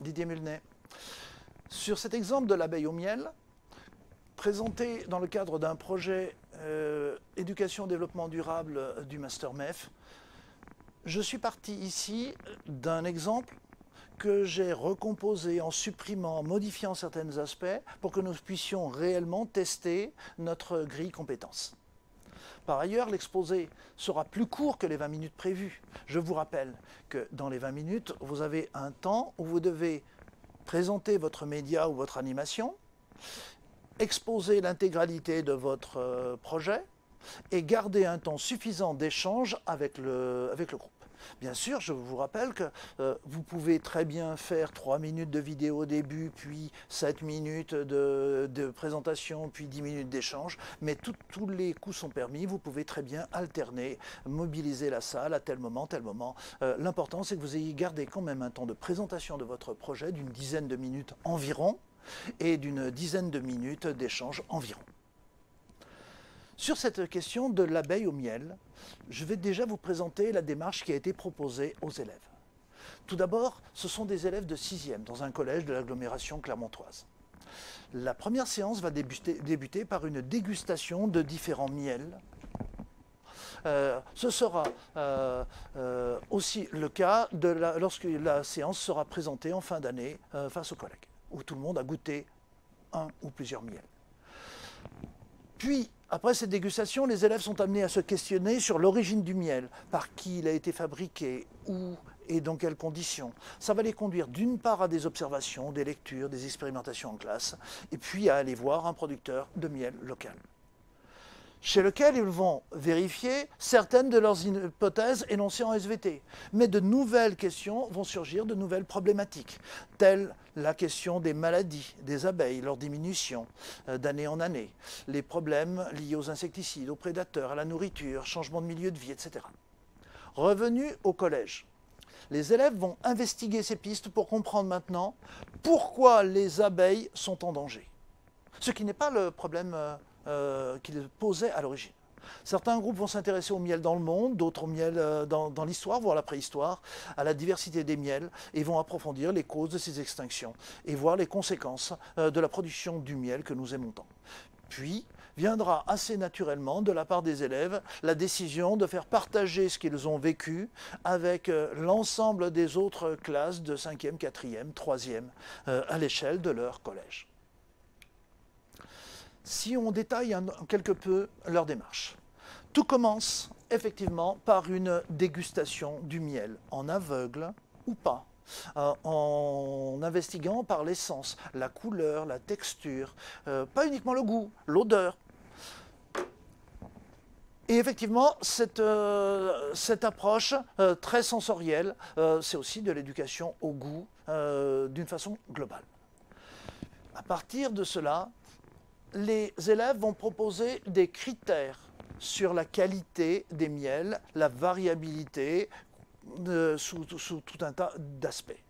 Didier Mulnet. Sur cet exemple de l'abeille au miel, présenté dans le cadre d'un projet éducation-développement durable du Master MEF, je suis parti ici d'un exemple que j'ai recomposé en supprimant, en modifiant certains aspects pour que nous puissions réellement tester notre grille compétences. Par ailleurs, l'exposé sera plus court que les 20 minutes prévues. Je vous rappelle que dans les 20 minutes, vous avez un temps où vous devez présenter votre média ou votre animation, exposer l'intégralité de votre projet et garder un temps suffisant d'échange avec le groupe. Bien sûr, je vous rappelle que vous pouvez très bien faire 3 minutes de vidéo au début, puis 7 minutes de présentation, puis 10 minutes d'échange, mais tous les coups sont permis, vous pouvez très bien alterner, mobiliser la salle à tel moment, tel moment. L'important, c'est que vous ayez gardé quand même un temps de présentation de votre projet d'une dizaine de minutes environ, et d'une dizaine de minutes d'échange environ. Sur cette question de l'abeille au miel, je vais déjà vous présenter la démarche qui a été proposée aux élèves. Tout d'abord, ce sont des élèves de 6e dans un collège de l'agglomération clermontoise. La première séance va débuter par une dégustation de différents miels. Ce sera aussi le cas lorsque la séance sera présentée en fin d'année face aux collègues, où tout le monde a goûté un ou plusieurs miels. Puis, après cette dégustation, les élèves sont amenés à se questionner sur l'origine du miel, par qui il a été fabriqué, où et dans quelles conditions. Ça va les conduire d'une part à des observations, des lectures, des expérimentations en classe, et puis à aller voir un producteur de miel local, chez lequel ils vont vérifier certaines de leurs hypothèses énoncées en SVT. Mais de nouvelles questions vont surgir, de nouvelles problématiques, telles la question des maladies des abeilles, leur diminution d'année en année, les problèmes liés aux insecticides, aux prédateurs, à la nourriture, changement de milieu de vie, etc. Revenus au collège, les élèves vont investiguer ces pistes pour comprendre maintenant pourquoi les abeilles sont en danger. Ce qui n'est pas le problème qu'ils posaient à l'origine. Certains groupes vont s'intéresser au miel dans le monde, d'autres au miel dans l'histoire, voire la préhistoire, à la diversité des miels, et vont approfondir les causes de ces extinctions et voir les conséquences de la production du miel que nous aimons tant. Puis viendra assez naturellement de la part des élèves la décision de faire partager ce qu'ils ont vécu avec l'ensemble des autres classes de 5e, 4e, 3e à l'échelle de leur collège. Si on détaille quelque peu leur démarche, tout commence effectivement par une dégustation du miel, en aveugle ou pas, en investiguant par l'essence, la couleur, la texture, pas uniquement le goût, l'odeur. Et effectivement, cette approche très sensorielle, c'est aussi de l'éducation au goût d'une façon globale. À partir de cela, les élèves vont proposer des critères sur la qualité des miels, la variabilité sous tout un tas d'aspects.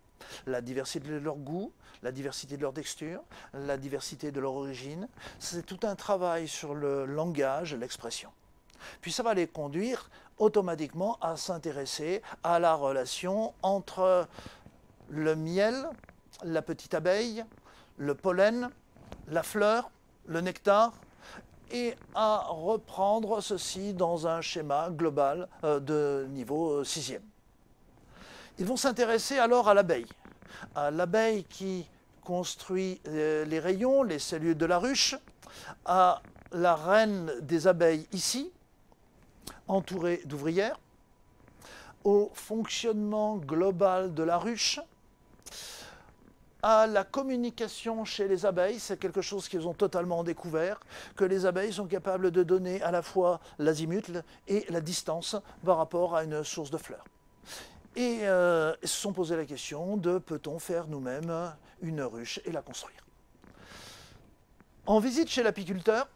La diversité de leur goût, la diversité de leur texture, la diversité de leur origine. C'est tout un travail sur le langage, l'expression. Puis ça va les conduire automatiquement à s'intéresser à la relation entre le miel, la petite abeille, le pollen, la fleur, le nectar, et à reprendre ceci dans un schéma global de niveau 6e. Ils vont s'intéresser alors à l'abeille qui construit les rayons, les cellules de la ruche, à la reine des abeilles ici, entourée d'ouvrières, au fonctionnement global de la ruche, à la communication chez les abeilles, c'est quelque chose qu'ils ont totalement découvert, que les abeilles sont capables de donner à la fois l'azimut et la distance par rapport à une source de fleurs. Et se sont posé la question de peut-on faire nous-mêmes une ruche et la construire. En visite chez l'apiculteur,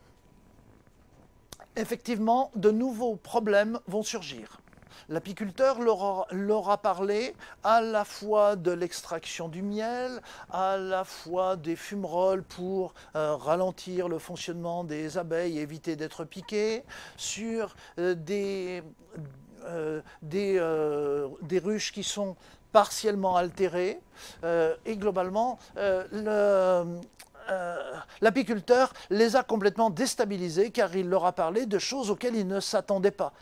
effectivement, de nouveaux problèmes vont surgir. L'apiculteur leur a parlé à la fois de l'extraction du miel, à la fois des fumerolles pour ralentir le fonctionnement des abeilles et éviter d'être piquées, sur des ruches qui sont partiellement altérés, et globalement, l'apiculteur les a complètement déstabilisés car il leur a parlé de choses auxquelles ils ne s'attendaient pas.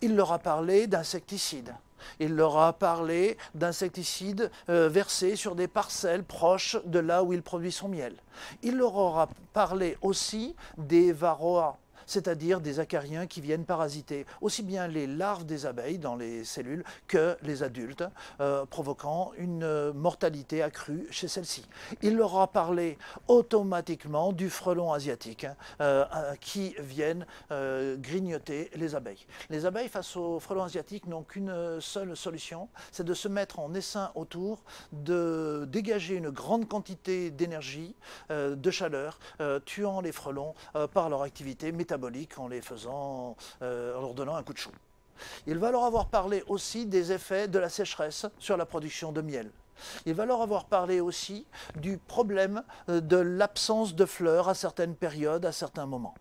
Il leur a parlé d'insecticides. Il leur a parlé d'insecticides versés sur des parcelles proches de là où il produit son miel. Il leur aura parlé aussi des varroas, c'est-à-dire des acariens qui viennent parasiter aussi bien les larves des abeilles dans les cellules que les adultes, provoquant une mortalité accrue chez celles-ci. Il leur a parlé automatiquement du frelon asiatique qui viennent grignoter les abeilles. Les abeilles face au frelon asiatique n'ont qu'une seule solution, c'est de se mettre en essaim autour, de dégager une grande quantité d'énergie, de chaleur, tuant les frelons par leur activité métabolique en les faisant, en leur donnant un coup de chaud. Il va leur avoir parlé aussi des effets de la sécheresse sur la production de miel. Il va leur avoir parlé aussi du problème de l'absence de fleurs à certaines périodes, à certains moments.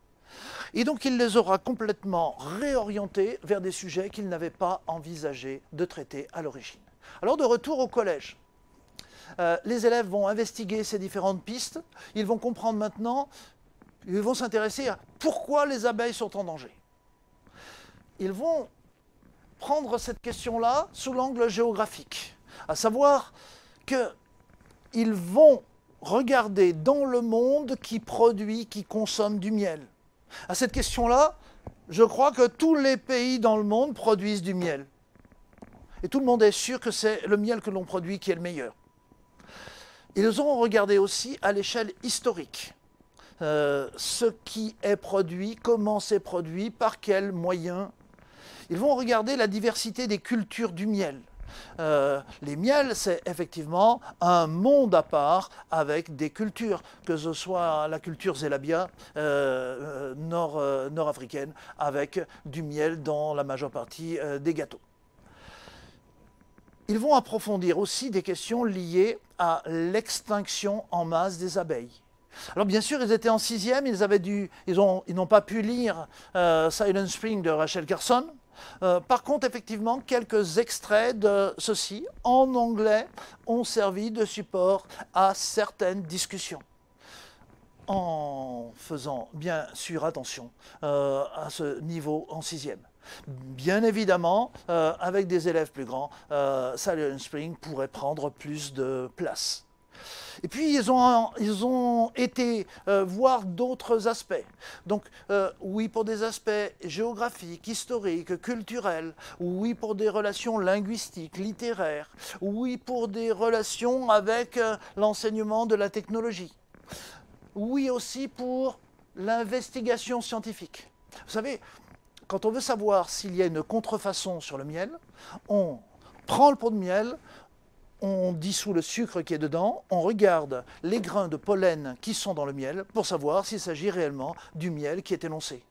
Et donc il les aura complètement réorientés vers des sujets qu'ils n'avaient pas envisagé de traiter à l'origine. Alors de retour au collège. Les élèves vont investiguer ces différentes pistes, ils vont comprendre maintenant. Ils vont s'intéresser à pourquoi les abeilles sont en danger. Ils vont prendre cette question-là sous l'angle géographique, à savoir qu'ils vont regarder dans le monde qui produit, qui consomme du miel. À cette question-là, je crois que tous les pays dans le monde produisent du miel. Et tout le monde est sûr que c'est le miel que l'on produit qui est le meilleur. Ils ont regardé aussi à l'échelle historique. Ce qui est produit, comment c'est produit, par quels moyens. Ils vont regarder la diversité des cultures du miel. Les miels, c'est effectivement un monde à part avec des cultures, que ce soit la culture Zélabia nord-africaine, avec du miel dans la majeure partie des gâteaux. Ils vont approfondir aussi des questions liées à l'extinction en masse des abeilles. Alors bien sûr, ils étaient en 6e, ils n'ont pas pu lire Silent Spring de Rachel Carson. Par contre, effectivement, quelques extraits de ceci, en anglais, ont servi de support à certaines discussions. En faisant bien sûr attention à ce niveau en 6e. Bien évidemment, avec des élèves plus grands, Silent Spring pourrait prendre plus de place. Et puis, ils ont été voir d'autres aspects. Donc, oui, pour des aspects géographiques, historiques, culturels. Oui, pour des relations linguistiques, littéraires. Oui, pour des relations avec l'enseignement de la technologie. Oui, aussi pour l'investigation scientifique. Vous savez, quand on veut savoir s'il y a une contrefaçon sur le miel, on prend le pot de miel, on dissout le sucre qui est dedans, on regarde les grains de pollen qui sont dans le miel pour savoir s'il s'agit réellement du miel qui est énoncé.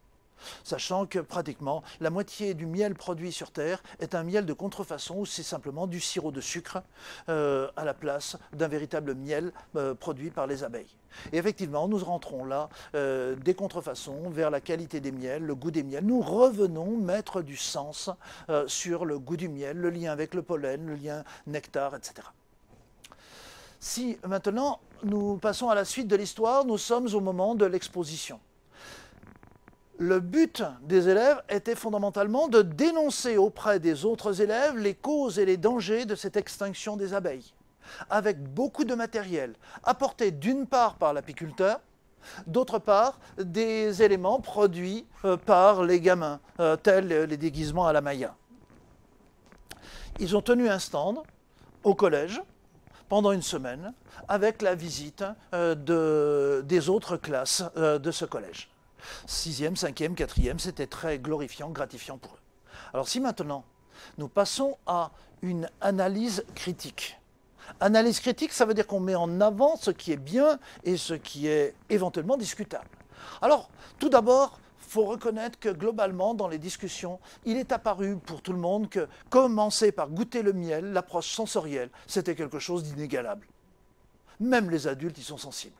Sachant que pratiquement la moitié du miel produit sur Terre est un miel de contrefaçon où c'est simplement du sirop de sucre à la place d'un véritable miel produit par les abeilles. Et effectivement, nous rentrons là des contrefaçons vers la qualité des miels, le goût des miels. Nous revenons mettre du sens sur le goût du miel, le lien avec le pollen, le lien nectar, etc. Si maintenant nous passons à la suite de l'histoire, nous sommes au moment de l'exposition. Le but des élèves était fondamentalement de dénoncer auprès des autres élèves les causes et les dangers de cette extinction des abeilles, avec beaucoup de matériel apporté d'une part par l'apiculteur, d'autre part des éléments produits par les gamins, tels les déguisements à la Maya. Ils ont tenu un stand au collège pendant une semaine avec la visite des autres classes de ce collège. 6e, 5e, 4e, c'était très glorifiant, gratifiant pour eux. Alors si maintenant, nous passons à une analyse critique. Analyse critique, ça veut dire qu'on met en avant ce qui est bien et ce qui est éventuellement discutable. Alors, tout d'abord, il faut reconnaître que globalement, dans les discussions, il est apparu pour tout le monde que commencer par goûter le miel, l'approche sensorielle, c'était quelque chose d'inégalable. Même les adultes y sont sensibles.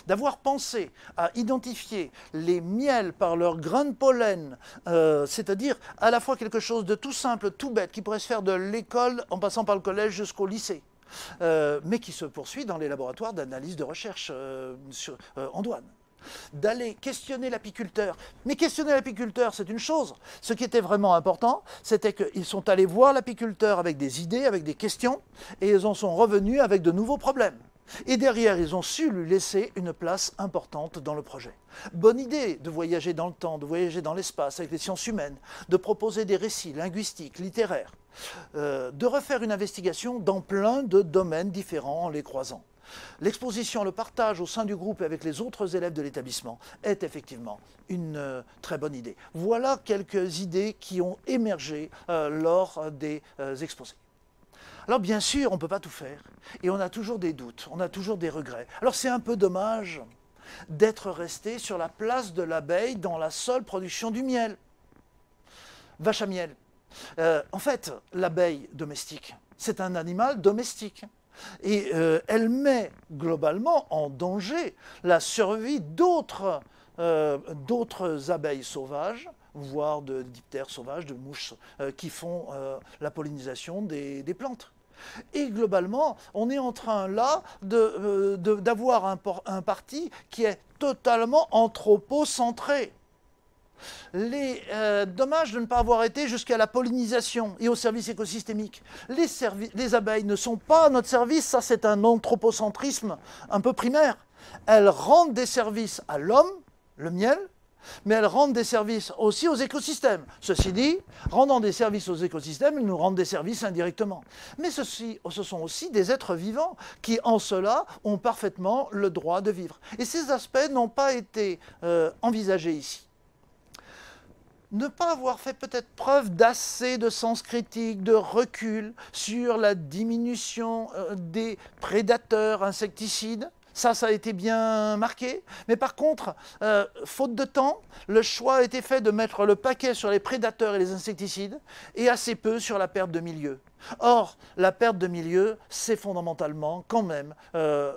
d'avoir pensé à identifier les miels par leur grain de pollen, c'est-à-dire à la fois quelque chose de tout simple, tout bête, qui pourrait se faire de l'école en passant par le collège jusqu'au lycée, mais qui se poursuit dans les laboratoires d'analyse de recherche en douane. D'aller questionner l'apiculteur. Mais questionner l'apiculteur, c'est une chose. Ce qui était vraiment important, c'était qu'ils sont allés voir l'apiculteur avec des idées, avec des questions, et ils en sont revenus avec de nouveaux problèmes. Et derrière, ils ont su lui laisser une place importante dans le projet. Bonne idée de voyager dans le temps, de voyager dans l'espace avec les sciences humaines, de proposer des récits linguistiques, littéraires, de refaire une investigation dans plein de domaines différents en les croisant. L'exposition, le partage au sein du groupe et avec les autres élèves de l'établissement est effectivement une très bonne idée. Voilà quelques idées qui ont émergé lors des exposés. Alors bien sûr, on ne peut pas tout faire et on a toujours des doutes, on a toujours des regrets. Alors c'est un peu dommage d'être resté sur la place de l'abeille dans la seule production du miel. Vache à miel. En fait, l'abeille domestique, c'est un animal domestique. Et elle met globalement en danger la survie d'autres abeilles sauvages, voire de diptères sauvages, de mouches qui font la pollinisation des plantes. Et globalement, on est en train là d'avoir un parti qui est totalement anthropocentré. Dommage de ne pas avoir été jusqu'à la pollinisation et au service écosystémique. Les abeilles ne sont pas à notre service, ça c'est un anthropocentrisme un peu primaire. Elles rendent des services à l'homme, le miel, mais elles rendent des services aussi aux écosystèmes. Ceci dit, rendant des services aux écosystèmes, ils nous rendent des services indirectement. Mais ce sont aussi des êtres vivants qui, en cela, ont parfaitement le droit de vivre. Et ces aspects n'ont pas été envisagés ici. Ne pas avoir fait peut-être preuve d'assez de sens critique, de recul sur la diminution des prédateurs insecticides, ça a été bien marqué. Mais par contre, faute de temps, le choix a été fait de mettre le paquet sur les prédateurs et les insecticides et assez peu sur la perte de milieu. Or, la perte de milieu, c'est fondamentalement quand même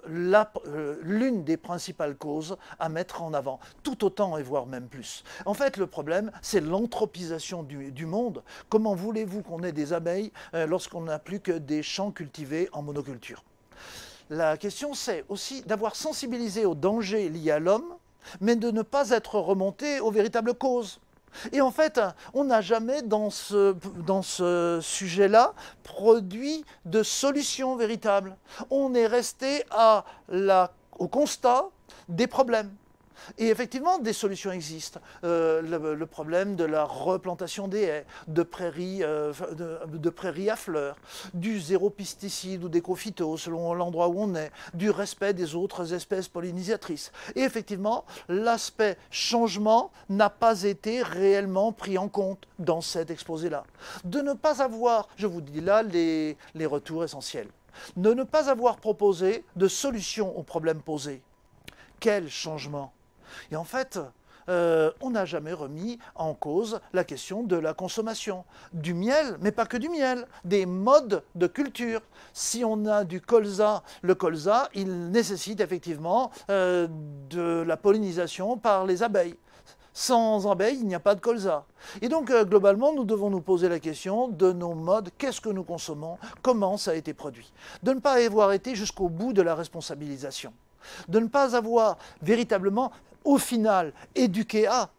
l'une des principales causes à mettre en avant, tout autant et voire même plus. En fait, le problème, c'est l'anthropisation du monde. Comment voulez-vous qu'on ait des abeilles lorsqu'on n'a plus que des champs cultivés en monoculture ? La question, c'est aussi d'avoir sensibilisé aux dangers liés à l'homme, mais de ne pas être remonté aux véritables causes. Et en fait, on n'a jamais, dans ce sujet-là, produit de solution véritable. On est resté au constat des problèmes. Et effectivement, des solutions existent. Le problème de la replantation des haies, de prairies à fleurs, du zéro pesticide ou d'éco-phyto selon l'endroit où on est, du respect des autres espèces pollinisatrices. Et effectivement, l'aspect changement n'a pas été réellement pris en compte dans cet exposé-là. De ne pas avoir, je vous dis là, les retours essentiels. De ne pas avoir proposé de solution aux problèmes posés. Quel changement ? Et en fait, on n'a jamais remis en cause la question de la consommation du miel, mais pas que du miel, des modes de culture. Si on a du colza, le colza, il nécessite effectivement de la pollinisation par les abeilles. Sans abeilles, il n'y a pas de colza. Et donc, globalement, nous devons nous poser la question de nos modes, qu'est-ce que nous consommons, comment ça a été produit. De ne pas avoir été jusqu'au bout de la responsabilisation. De ne pas avoir véritablement, au final, éduqué à.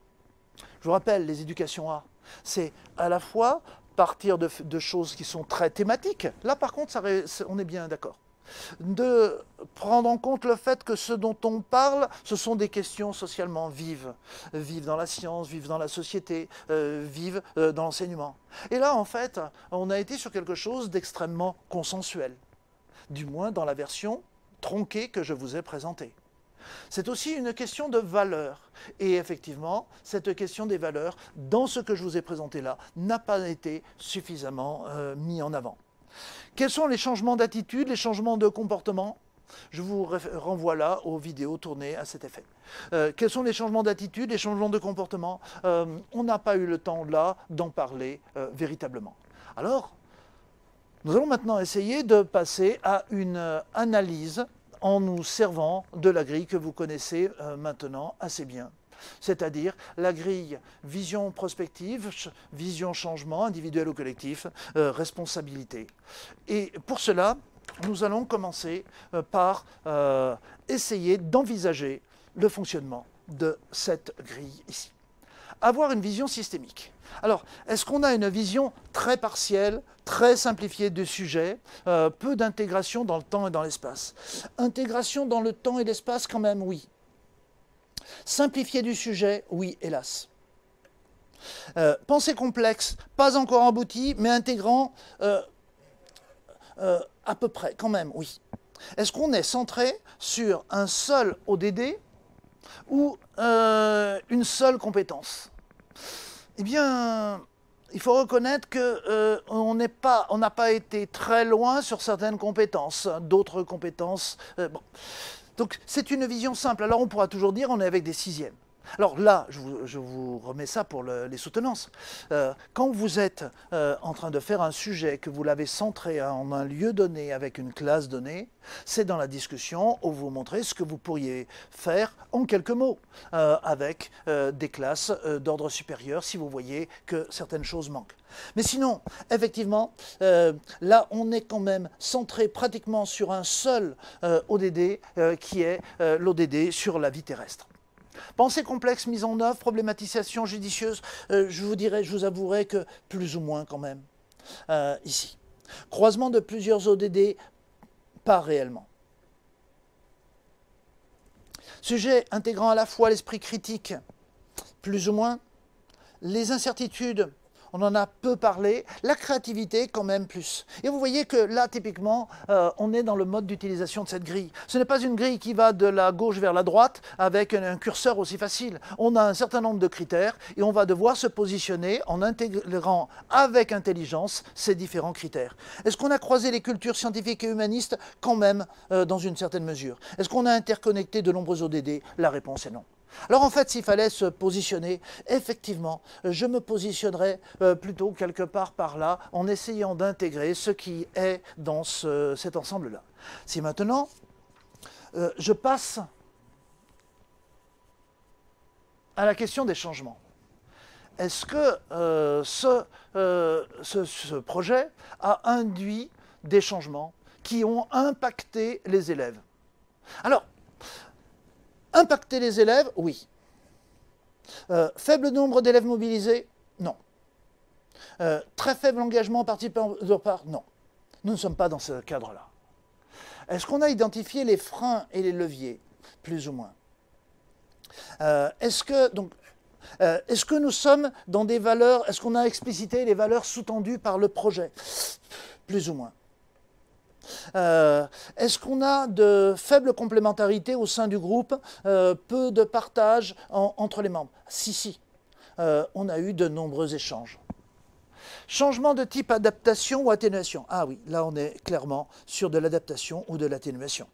Je vous rappelle, les éducations à, c'est à la fois partir de choses qui sont très thématiques. Là, par contre, on est bien d'accord. De prendre en compte le fait que ce dont on parle, ce sont des questions socialement vives. Vives dans la science, vives dans la société, vives dans l'enseignement. Et là, en fait, on a été sur quelque chose d'extrêmement consensuel. Du moins dans la version tronquée que je vous ai présentée. C'est aussi une question de valeur. Et effectivement, cette question des valeurs, dans ce que je vous ai présenté là, n'a pas été suffisamment mis en avant. Quels sont les changements d'attitude, les changements de comportement ? Je vous renvoie là aux vidéos tournées à cet effet. Quels sont les changements d'attitude, les changements de comportement ? On n'a pas eu le temps là d'en parler véritablement. Alors, nous allons maintenant essayer de passer à une analyse en nous servant de la grille que vous connaissez maintenant assez bien. C'est-à-dire la grille vision prospective, vision changement, individuel ou collectif, responsabilité. Et pour cela, nous allons commencer par essayer d'envisager le fonctionnement de cette grille ici. Avoir une vision systémique. Alors, est-ce qu'on a une vision très partielle, très simplifiée du sujet, peu d'intégration dans le temps et dans l'espace? Intégration dans le temps et l'espace quand même, oui. Simplifié du sujet, oui, hélas. Pensée complexe, pas encore aboutie, mais intégrant à peu près, quand même, oui. Est-ce qu'on est centré sur un seul ODD ou une seule compétence? Eh bien, il faut reconnaître qu'on n'a pas été très loin sur certaines compétences, d'autres compétences. Bon. Donc c'est une vision simple. Alors on pourra toujours dire on est avec des sixièmes. Alors là, je vous remets ça pour les soutenances. Quand vous êtes en train de faire un sujet, que vous l'avez centré en un lieu donné avec une classe donnée, c'est dans la discussion où vous montrez ce que vous pourriez faire en quelques mots avec des classes d'ordre supérieur si vous voyez que certaines choses manquent. Mais sinon, effectivement, là, on est quand même centré pratiquement sur un seul ODD qui est l'ODD sur la vie terrestre. Pensée complexe, mise en œuvre, problématisation judicieuse, je vous avouerai que plus ou moins quand même, ici. Croisement de plusieurs ODD, pas réellement. Sujet intégrant à la fois l'esprit critique, plus ou moins. Les incertitudes, on en a peu parlé. La créativité, quand même plus. Et vous voyez que là, typiquement, on est dans le mode d'utilisation de cette grille. Ce n'est pas une grille qui va de la gauche vers la droite avec un curseur aussi facile. On a un certain nombre de critères et on va devoir se positionner en intégrant avec intelligence ces différents critères. Est-ce qu'on a croisé les cultures scientifiques et humanistes? Quand même, dans une certaine mesure. Est-ce qu'on a interconnecté de nombreux ODD? La réponse est non. Alors en fait, s'il fallait se positionner, effectivement, je me positionnerais plutôt quelque part par là, en essayant d'intégrer ce qui est dans cet ensemble-là. Si maintenant, je passe à la question des changements. Est-ce que ce projet a induit des changements qui ont impacté les élèves? Alors, impacter les élèves, oui. Faible nombre d'élèves mobilisés, non. Très faible engagement participant de part, non. Nous ne sommes pas dans ce cadre-là. Est-ce qu'on a identifié les freins et les leviers? Plus ou moins. Est-ce que nous sommes dans des valeurs, est-ce qu'on a explicité les valeurs sous-tendues par le projet? Plus ou moins. Est-ce qu'on a de faibles complémentarités au sein du groupe, peu de partage entre les membres? Si. On a eu de nombreux échanges. Changement de type adaptation ou atténuation? Ah oui, là on est clairement sur de l'adaptation ou de l'atténuation.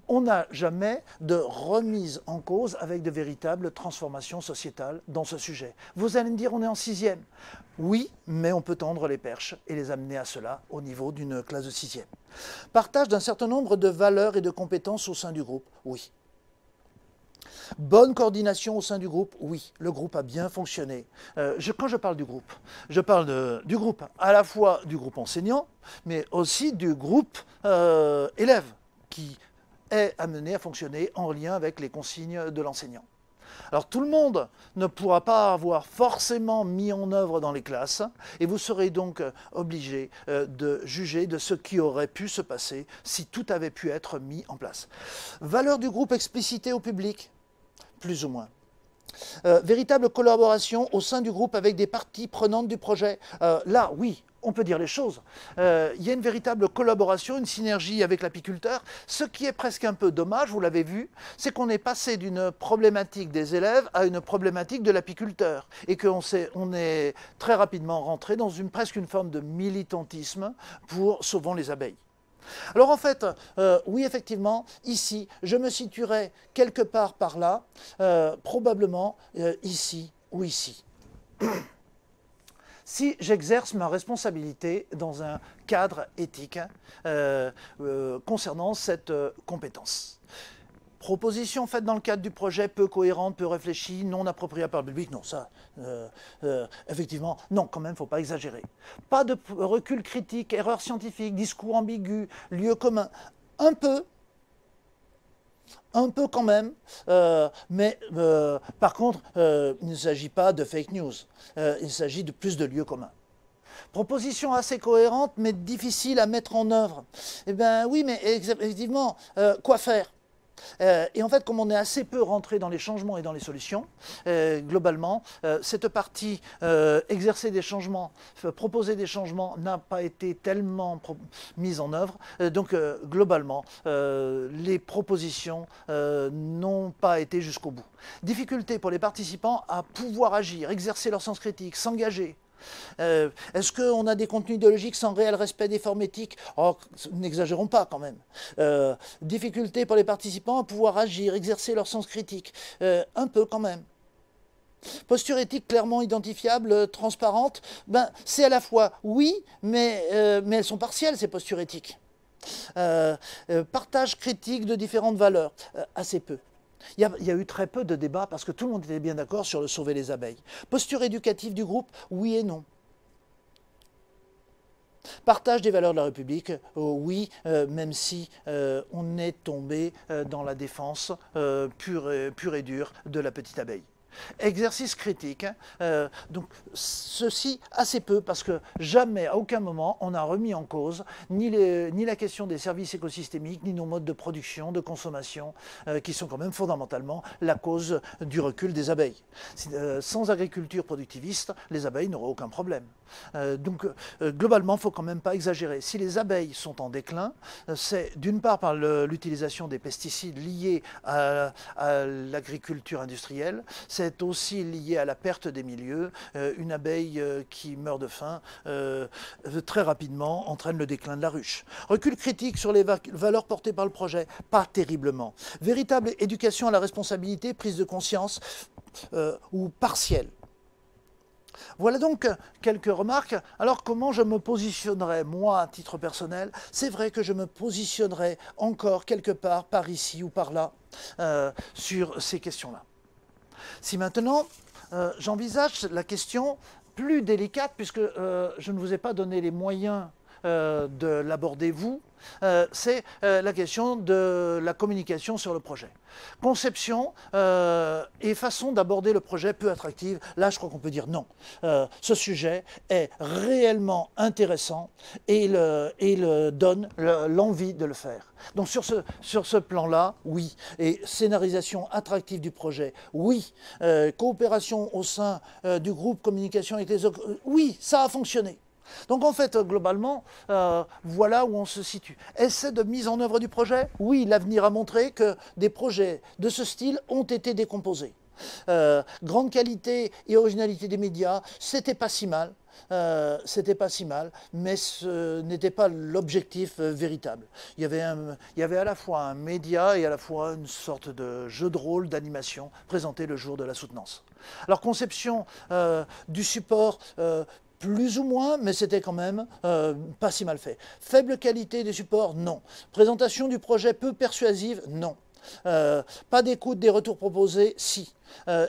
On n'a jamais de remise en cause avec de véritables transformations sociétales dans ce sujet. Vous allez me dire, on est en sixième. Oui, mais on peut tendre les perches et les amener à cela au niveau d'une classe de sixième. Partage d'un certain nombre de valeurs et de compétences au sein du groupe? Oui. Bonne coordination au sein du groupe? Oui, le groupe a bien fonctionné. Quand je parle du groupe, je parle du groupe, à la fois du groupe enseignant, mais aussi du groupe élève qui est amené à fonctionner en lien avec les consignes de l'enseignant. Alors tout le monde ne pourra pas avoir forcément mis en œuvre dans les classes et vous serez donc obligé de juger de ce qui aurait pu se passer si tout avait pu être mis en place. Valeur du groupe explicitée au public? Plus ou moins. Véritable collaboration au sein du groupe avec des parties prenantes du projet? Là, oui. On peut dire les choses. Il y a une véritable collaboration, une synergie avec l'apiculteur. Ce qui est presque un peu dommage, vous l'avez vu, c'est qu'on est passé d'une problématique des élèves à une problématique de l'apiculteur. Et qu'on est très rapidement rentré dans presque une forme de militantisme pour sauvons les abeilles. Alors en fait, oui effectivement, ici, je me situerai quelque part par là, probablement ici ou ici. si j'exerce ma responsabilité dans un cadre éthique concernant cette compétence. Proposition faite dans le cadre du projet, peu cohérente, peu réfléchie, non appropriée par le public. Non, ça, effectivement, non, quand même, il ne faut pas exagérer. Pas de recul critique, erreur scientifique, discours ambigu, lieu commun. Un peu quand même, mais par contre, il ne s'agit pas de fake news, il s'agit de plus de lieux communs. Proposition assez cohérente, mais difficile à mettre en œuvre. Eh bien oui, mais effectivement, quoi faire ? Et en fait, comme on est assez peu rentré dans les changements et dans les solutions, globalement, cette partie exercer des changements, proposer des changements n'a pas été tellement mise en œuvre. Donc, globalement, les propositions n'ont pas été jusqu'au bout. Difficulté pour les participants à pouvoir agir, exercer leur sens critique, s'engager. Est-ce qu'on a des contenus idéologiques sans réel respect des formes éthiques? Oh, n'exagérons pas quand même. Difficulté pour les participants à pouvoir agir, exercer leur sens critique. Un peu quand même. Posture éthique clairement identifiable, transparente, ben, c'est à la fois oui, mais elles sont partielles ces postures éthiques. Partage critique de différentes valeurs, assez peu. Il y a eu très peu de débats parce que tout le monde était bien d'accord sur le sauver les abeilles. Posture éducative du groupe, oui et non. Partage des valeurs de la République, oui, même si on est tombé dans la défense pure et dure de la petite abeille. Exercice critique, donc ceci assez peu parce que jamais, à aucun moment, on a remis en cause ni la question des services écosystémiques, ni nos modes de production, de consommation, qui sont quand même fondamentalement la cause du recul des abeilles. Sans agriculture productiviste, les abeilles n'auraient aucun problème. Donc globalement, il ne faut quand même pas exagérer. Si les abeilles sont en déclin, c'est d'une part par l'utilisation des pesticides liés à l'agriculture industrielle, c'est aussi lié à la perte des milieux. Une abeille qui meurt de faim très rapidement entraîne le déclin de la ruche. Recul critique sur les valeurs portées par le projet, pas terriblement. Véritable éducation à la responsabilité, prise de conscience ou partielle. Voilà donc quelques remarques. Alors comment je me positionnerais, moi, à titre personnel? C'est vrai que je me positionnerais encore quelque part, par ici ou par là, sur ces questions-là. Si maintenant, j'envisage la question plus délicate, puisque je ne vous ai pas donné les moyens de l'aborder vous, c'est la question de la communication sur le projet. Conception et façon d'aborder le projet peu attractive, là je crois qu'on peut dire non. Ce sujet est réellement intéressant et il donne l'envie de le faire. Donc sur ce plan-là, oui. Et scénarisation attractive du projet, oui. Coopération au sein du groupe communication avec les autres, oui, ça a fonctionné. Donc en fait, globalement, voilà où on se situe. Essai de mise en œuvre du projet? Oui, l'avenir a montré que des projets de ce style ont été décomposés. Grande qualité et originalité des médias, c'était pas si mal. Mais ce n'était pas l'objectif véritable. Il y avait à la fois un média et à la fois une sorte de jeu de rôle, d'animation présenté le jour de la soutenance. Alors conception du support, plus ou moins, mais c'était quand même pas si mal fait. Faible qualité des supports, non. Présentation du projet peu persuasive, non. Pas d'écoute des retours proposés, si.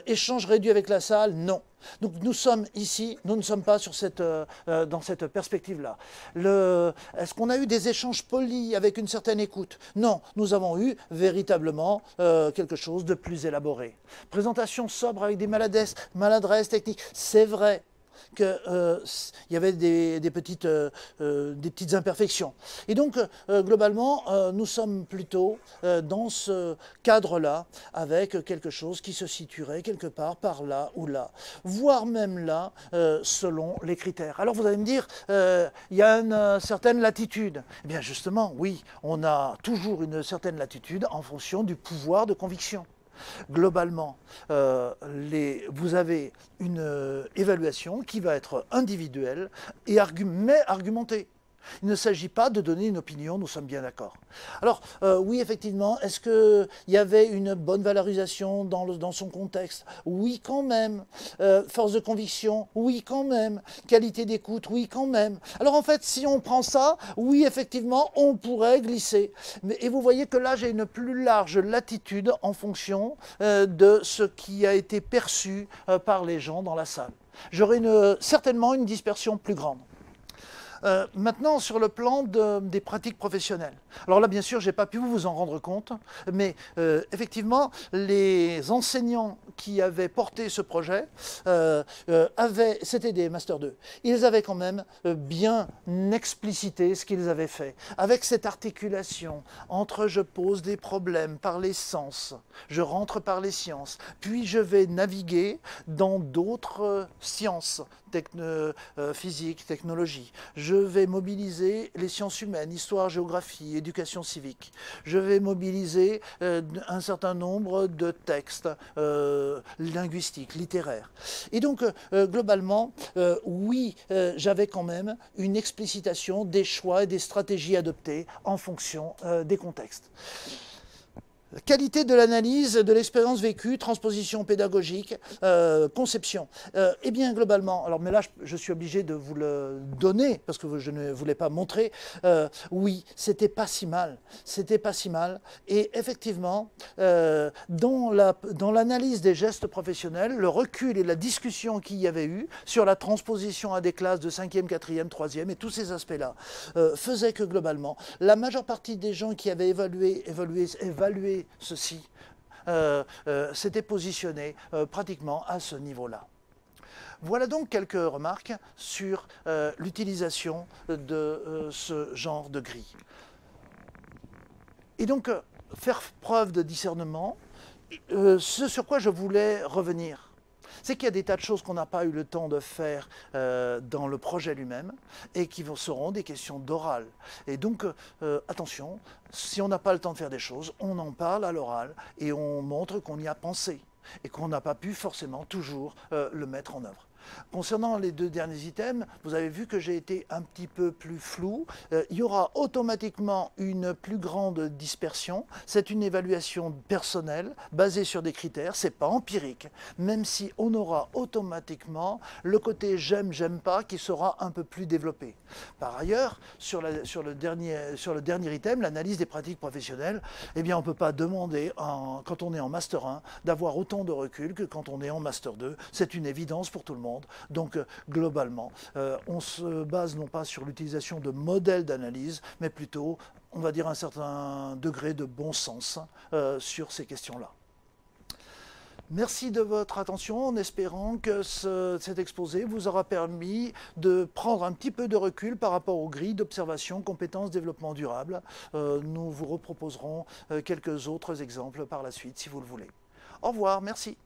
Échange réduit avec la salle, non. Donc nous sommes ici, nous ne sommes pas sur dans cette perspective-là. Est-ce qu'on a eu des échanges polis avec une certaine écoute? Non, nous avons eu véritablement quelque chose de plus élaboré. Présentation sobre avec des maladresses techniques, c'est vrai qu'il y avait des petites imperfections. Et donc, globalement, nous sommes plutôt dans ce cadre-là, avec quelque chose qui se situerait quelque part par là ou là, voire même là, selon les critères. Alors vous allez me dire, il y a une certaine latitude. Eh bien justement, oui, on a toujours une certaine latitude en fonction du pouvoir de conviction. Globalement, vous avez une évaluation qui va être individuelle mais argumentée. Il ne s'agit pas de donner une opinion, nous sommes bien d'accord. Alors, oui, effectivement, est-ce qu'il y avait une bonne valorisation dans son contexte? Oui, quand même. Force de conviction? Oui, quand même. Qualité d'écoute? Oui, quand même. Alors, en fait, si on prend ça, oui, effectivement, on pourrait glisser. Et vous voyez que là, j'ai une plus large latitude en fonction de ce qui a été perçu par les gens dans la salle. J'aurai certainement une dispersion plus grande. Maintenant, sur le plan des pratiques professionnelles. Alors là, bien sûr, je n'ai pas pu vous en rendre compte, mais effectivement, les enseignants qui avaient porté ce projet, c'était des Master 2, ils avaient quand même bien explicité ce qu'ils avaient fait, avec cette articulation entre je pose des problèmes par les sens, je rentre par les sciences, puis je vais naviguer dans d'autres sciences, physique, technologie. Je vais mobiliser les sciences humaines, histoire, géographie, éducation civique. Je vais mobiliser un certain nombre de textes linguistiques, littéraires. Et donc, globalement, oui, j'avais quand même une explicitation des choix et des stratégies adoptées en fonction des contextes. Qualité de l'analyse, de l'expérience vécue, transposition pédagogique, conception. Eh bien, globalement, alors, mais là, je suis obligé de vous le donner, parce que je ne voulais pas montrer. Oui, c'était pas si mal. C'était pas si mal. Et effectivement, dans l'analyse des gestes professionnels, le recul et la discussion qu'il y avait eu sur la transposition à des classes de 5e, 4e, 3e, et tous ces aspects-là, faisaient que, globalement, la majeure partie des gens qui avaient évalué ceci s'était positionné pratiquement à ce niveau-là. Voilà donc quelques remarques sur l'utilisation de ce genre de grille. Et donc, faire preuve de discernement, ce sur quoi je voulais revenir, c'est qu'il y a des tas de choses qu'on n'a pas eu le temps de faire dans le projet lui-même et qui seront des questions d'oral. Et donc, attention, si on n'a pas le temps de faire des choses, on en parle à l'oral et on montre qu'on y a pensé et qu'on n'a pas pu forcément toujours le mettre en œuvre. Concernant les deux derniers items, vous avez vu que j'ai été un petit peu plus flou. Il y aura automatiquement une plus grande dispersion. C'est une évaluation personnelle basée sur des critères. Ce n'est pas empirique, même si on aura automatiquement le côté j'aime, j'aime pas qui sera un peu plus développé. Par ailleurs, sur le dernier item, l'analyse des pratiques professionnelles, eh bien, on ne peut pas demander, quand on est en Master 1, d'avoir autant de recul que quand on est en Master 2. C'est une évidence pour tout le monde. Donc, globalement, on se base non pas sur l'utilisation de modèles d'analyse, mais plutôt, on va dire, un certain degré de bon sens sur ces questions-là. Merci de votre attention, en espérant que cet exposé vous aura permis de prendre un petit peu de recul par rapport aux grilles d'observation compétences développement durable. Nous vous reproposerons quelques autres exemples par la suite, si vous le voulez. Au revoir, merci.